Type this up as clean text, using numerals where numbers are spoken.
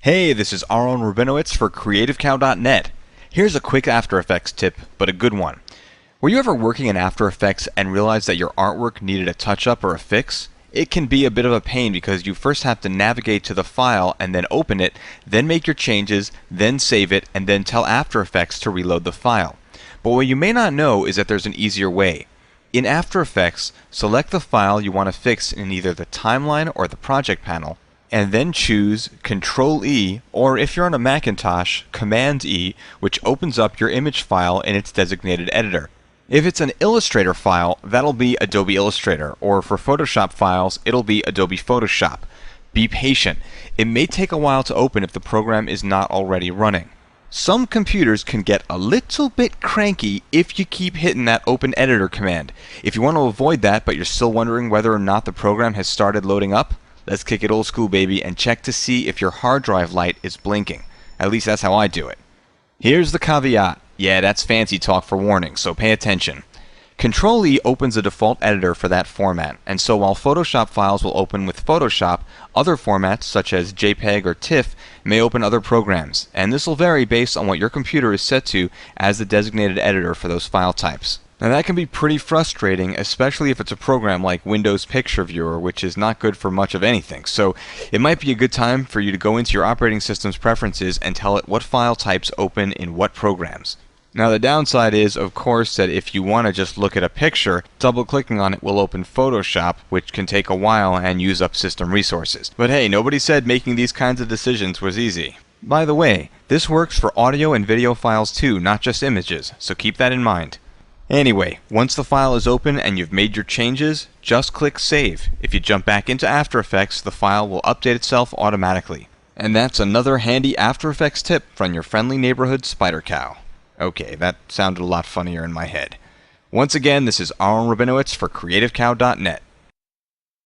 Hey, this is Aaron Rabinowitz for CreativeCow.net. Here's a quick After Effects tip, but a good one. Were you ever working in After Effects and realized that your artwork needed a touch-up or a fix? It can be a bit of a pain because you first have to navigate to the file and then open it, then make your changes, then save it, and then tell After Effects to reload the file. But what you may not know is that there's an easier way. In After Effects, select the file you want to fix in either the timeline or the project panel, and then choose Ctrl-E, or if you're on a Macintosh, Command-E, which opens up your image file in its designated editor. If it's an Illustrator file, that'll be Adobe Illustrator, or for Photoshop files, it'll be Adobe Photoshop. Be patient. It may take a while to open if the program is not already running. Some computers can get a little bit cranky if you keep hitting that Open Editor command. If you want to avoid that, but you're still wondering whether or not the program has started loading up, let's kick it old school, baby, and check to see if your hard drive light is blinking. At least that's how I do it. Here's the caveat. Yeah, that's fancy talk for warning, so pay attention. Ctrl-E opens a default editor for that format, and so while Photoshop files will open with Photoshop, other formats such as JPEG or TIFF may open other programs, and this will vary based on what your computer is set to as the designated editor for those file types. Now that can be pretty frustrating, especially if it's a program like Windows Picture Viewer, which is not good for much of anything. So it might be a good time for you to go into your operating system's preferences and tell it what file types open in what programs. Now the downside is, of course, that if you want to just look at a picture, double-clicking on it will open Photoshop, which can take a while and use up system resources. But hey, nobody said making these kinds of decisions was easy. By the way, this works for audio and video files too, not just images, so keep that in mind. Anyway, once the file is open and you've made your changes, just click Save. If you jump back into After Effects, the file will update itself automatically. And that's another handy After Effects tip from your friendly neighborhood SpiderCow. Okay, that sounded a lot funnier in my head. Once again, this is Aaron Rabinowitz for CreativeCow.net.